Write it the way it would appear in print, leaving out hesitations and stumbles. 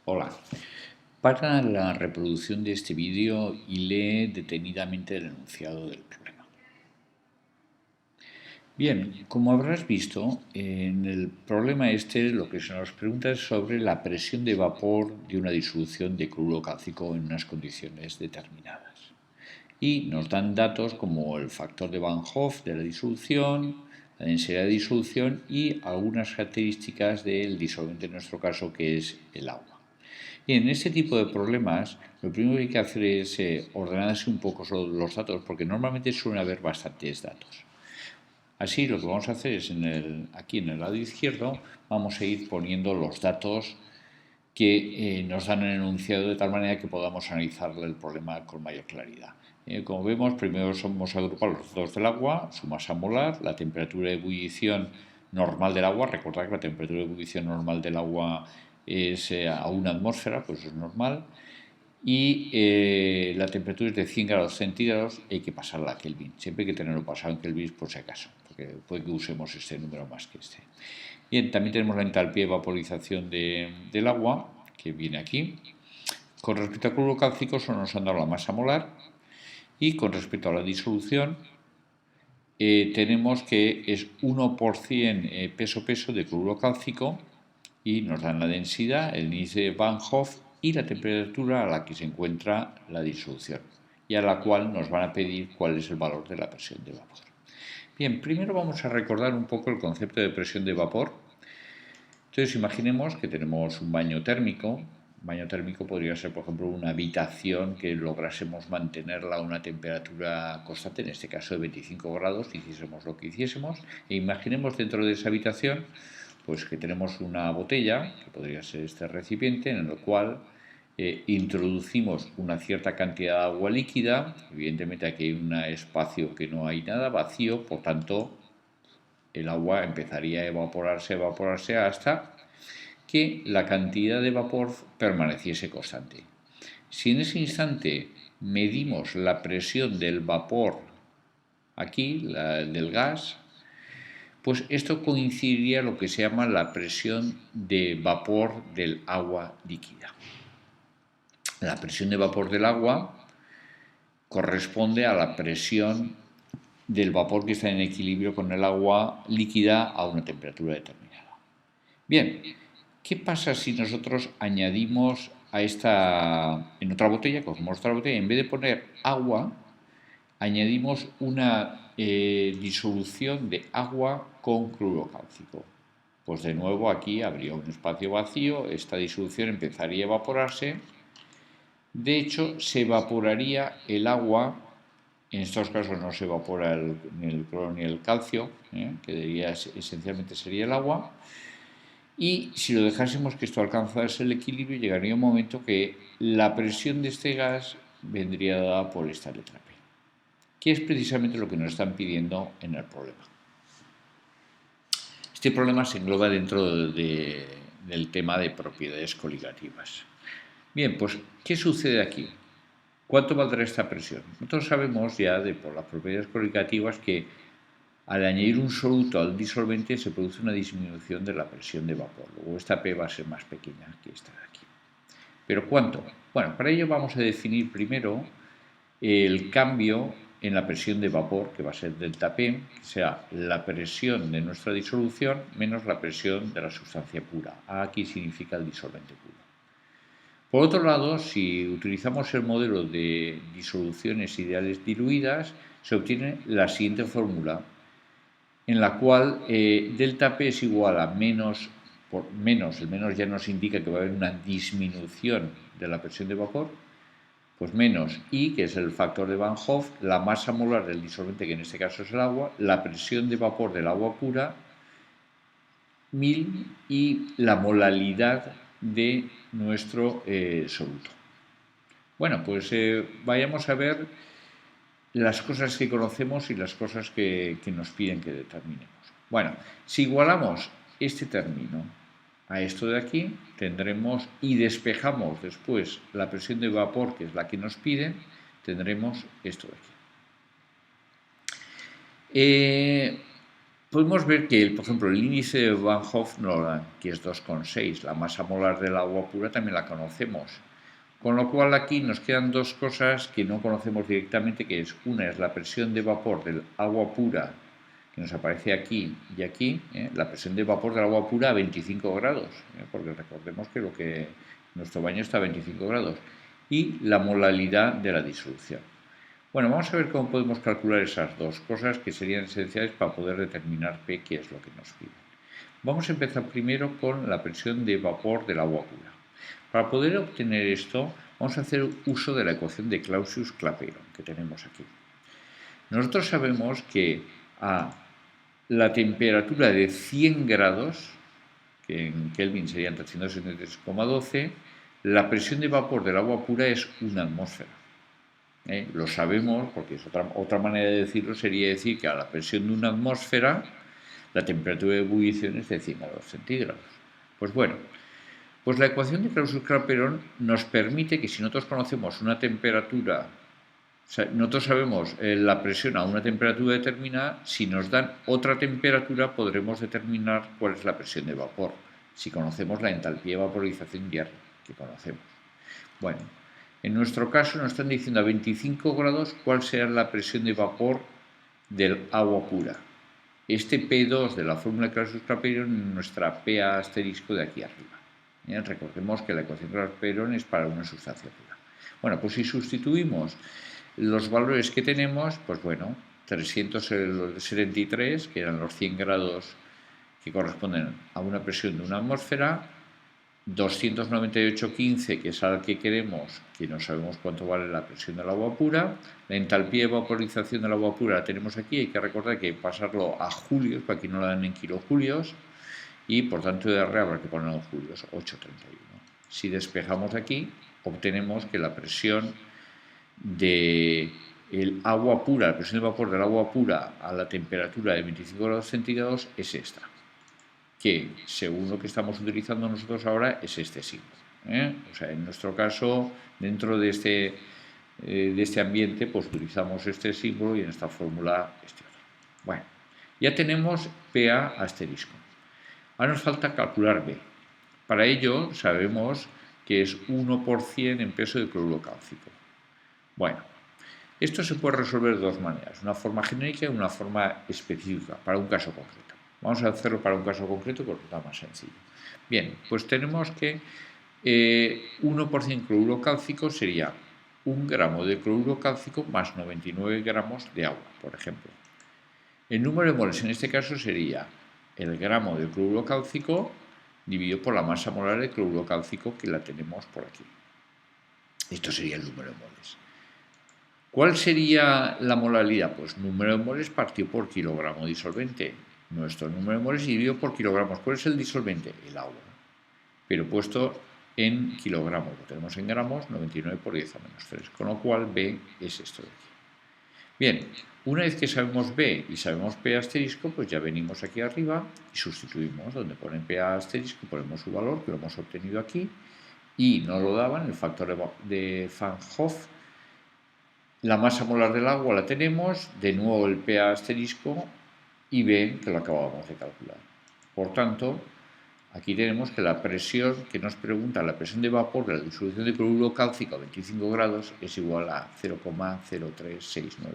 Hola. Para la reproducción de este vídeo y lee detenidamente el enunciado del problema. Bien, como habrás visto, en el problema este lo que se nos pregunta es sobre la presión de vapor de una disolución de cloruro cálcico en unas condiciones determinadas. Y nos dan datos como el factor de Van Hoff de la disolución, la densidad de disolución y algunas características del disolvente en nuestro caso, que es el agua. Y en este tipo de problemas, lo primero que hay que hacer es ordenarse un poco los datos, porque normalmente suelen haber bastantes datos. Así, lo que vamos a hacer es, aquí en el lado izquierdo, vamos a ir poniendo los datos que nos dan el enunciado de tal manera que podamos analizar el problema con mayor claridad. Como vemos, primero vamos a agrupar los datos del agua, su masa molar, la temperatura de ebullición normal del agua. Recordad que la temperatura de ebullición normal del agua es a 1 atmósfera, pues es normal. Y la temperatura es de 100 grados centígrados, hay que pasarla a Kelvin. Siempre hay que tenerlo pasado en Kelvin por si acaso, porque puede que usemos este número más que este. Bien, también tenemos la entalpía de vaporización del agua, que viene aquí. Con respecto al cloruro cálcico, solo nos han dado la masa molar. Y con respecto a la disolución, tenemos que es 1% peso-peso de cloruro cálcico y nos dan la densidad, el índice de Van Hoff y la temperatura a la que se encuentra la disolución y a la cual nos van a pedir cuál es el valor de la presión de vapor. Bien, primero vamos a recordar un poco el concepto de presión de vapor. Entonces imaginemos que tenemos un baño térmico. Un baño térmico podría ser, por ejemplo, una habitación que lográsemos mantenerla a una temperatura constante, en este caso de 25 grados, hiciésemos lo que hiciésemos, e imaginemos dentro de esa habitación pues que tenemos una botella, que podría ser este recipiente, en el cual introducimos una cierta cantidad de agua líquida. Evidentemente aquí hay un espacio que no hay nada, vacío, por tanto el agua empezaría a evaporarse hasta que la cantidad de vapor permaneciese constante. Si en ese instante medimos la presión del vapor aquí, del gas, pues esto coincidiría con lo que se llama la presión de vapor del agua líquida. La presión de vapor del agua corresponde a la presión del vapor que está en equilibrio con el agua líquida a una temperatura determinada. Bien, ¿qué pasa si nosotros añadimos a en otra botella, cogemos otra botella, en vez de poner agua, añadimos una disolución de agua con cloruro cálcico? Pues de nuevo aquí habría un espacio vacío, esta disolución empezaría a evaporarse. De hecho, se evaporaría el agua. En estos casos no se evapora ni el cloro ni el calcio, que esencialmente sería el agua. Y si lo dejásemos que esto alcanzase el equilibrio, llegaría un momento que la presión de este gas vendría dada por esta letra P, que es precisamente lo que nos están pidiendo en el problema. Este problema se engloba dentro del tema de propiedades coligativas. Bien, pues, ¿qué sucede aquí? ¿Cuánto valdrá esta presión? Nosotros sabemos ya por las propiedades coligativas que al añadir un soluto al disolvente se produce una disminución de la presión de vapor. Luego esta P va a ser más pequeña que esta de aquí. ¿Pero cuánto? Bueno, para ello vamos a definir primero el cambio en la presión de vapor, que va a ser delta P, que sea la presión de nuestra disolución menos la presión de la sustancia pura. A aquí significa el disolvente puro. Por otro lado, si utilizamos el modelo de disoluciones ideales diluidas, se obtiene la siguiente fórmula, en la cual delta P es igual a menos, el menos ya nos indica que va a haber una disminución de la presión de vapor, pues menos I, que es el factor de Van Hoff, la masa molar del disolvente, que en este caso es el agua, la presión de vapor del agua pura, 1000, y la molalidad de nuestro soluto. Bueno, pues vayamos a ver las cosas que conocemos y las cosas que nos piden que determinemos. Bueno, si igualamos este término a esto de aquí, tendremos, y despejamos después la presión de vapor, que es la que nos piden, tendremos esto de aquí. podemos ver que, por ejemplo, el índice de Van Hoff, que es 2,6, la masa molar del agua pura también la conocemos. Con lo cual aquí nos quedan dos cosas que no conocemos directamente, que es una es la presión de vapor del agua pura, que nos aparece aquí y aquí, la presión de vapor del agua pura a 25 grados, porque recordemos que nuestro baño está a 25 grados, y la molaridad de la disolución. Bueno, vamos a ver cómo podemos calcular esas dos cosas que serían esenciales para poder determinar P, qué es lo que nos piden. Vamos a empezar primero con la presión de vapor del agua pura. Para poder obtener esto, vamos a hacer uso de la ecuación de Clausius-Clapeyron que tenemos aquí. Nosotros sabemos que a la temperatura de 100 grados, que en Kelvin serían 373,12, la presión de vapor del agua pura es una atmósfera. Lo sabemos porque es otra manera de decirlo sería decir que a la presión de una atmósfera la temperatura de ebullición es de 100 grados centígrados. Pues bueno, pues la ecuación de Clausius-Clapeyron nos permite que si nosotros conocemos una temperatura, nosotros sabemos la presión a una temperatura determinada, si nos dan otra temperatura podremos determinar cuál es la presión de vapor, si conocemos la entalpía de vaporización diaria que conocemos. Bueno, en nuestro caso nos están diciendo a 25 grados cuál será la presión de vapor del agua pura. Este P2 de la fórmula de Clausius-Clapeyron es nuestra PA asterisco de aquí arriba. Recordemos que la ecuación de Clausius-Clapeyron es para una sustancia pura. Bueno, pues si sustituimos los valores que tenemos, pues bueno, 373, que eran los 100 grados que corresponden a una presión de una atmósfera, 298,15, que es al que queremos, que no sabemos cuánto vale la presión del agua pura. La entalpía de vaporización del agua pura la tenemos aquí, hay que recordar que hay que pasarlo a julios, para que no la dan en kilojulios, y por tanto de R habrá que ponerlo en julios, 831. Si despejamos aquí, obtenemos que la presión de el agua pura, la presión de vapor del agua pura a la temperatura de 25 grados centígrados es esta, que según lo que estamos utilizando nosotros ahora es este símbolo. O sea, en nuestro caso, dentro de este ambiente, pues utilizamos este símbolo y en esta fórmula este otro. Bueno, ya tenemos PA asterisco. Ahora nos falta calcular B. Para ello sabemos que es 1% en peso de cloruro cálcico. Bueno, esto se puede resolver de dos maneras, una forma genérica y una forma específica, para un caso concreto. Vamos a hacerlo para un caso concreto porque está más sencillo. Bien, pues tenemos que 1% cloruro cálcico sería 1 gramo de cloruro cálcico más 99 gramos de agua, por ejemplo. El número de moles en este caso sería el gramo de cloruro cálcico dividido por la masa molar de cloruro cálcico, que la tenemos por aquí. Esto sería el número de moles. ¿Cuál sería la molaridad? Pues número de moles partido por kilogramo de disolvente. Nuestro número de moles dividido por kilogramos. ¿Cuál es el disolvente? El agua. Pero puesto en kilogramos. Lo tenemos en gramos, 99 por 10 a menos 3. Con lo cual B es esto de aquí. Bien, una vez que sabemos B y sabemos P asterisco, pues ya venimos aquí arriba y sustituimos. Donde ponen P asterisco ponemos su valor, que lo hemos obtenido aquí. Y no lo daban, el factor de Van Hoff. La masa molar del agua la tenemos, de nuevo el PA asterisco y B, que lo acabamos de calcular. Por tanto, aquí tenemos que la presión que nos pregunta, la presión de vapor de la disolución de cloruro cálcico a 25 grados es igual a 0,0369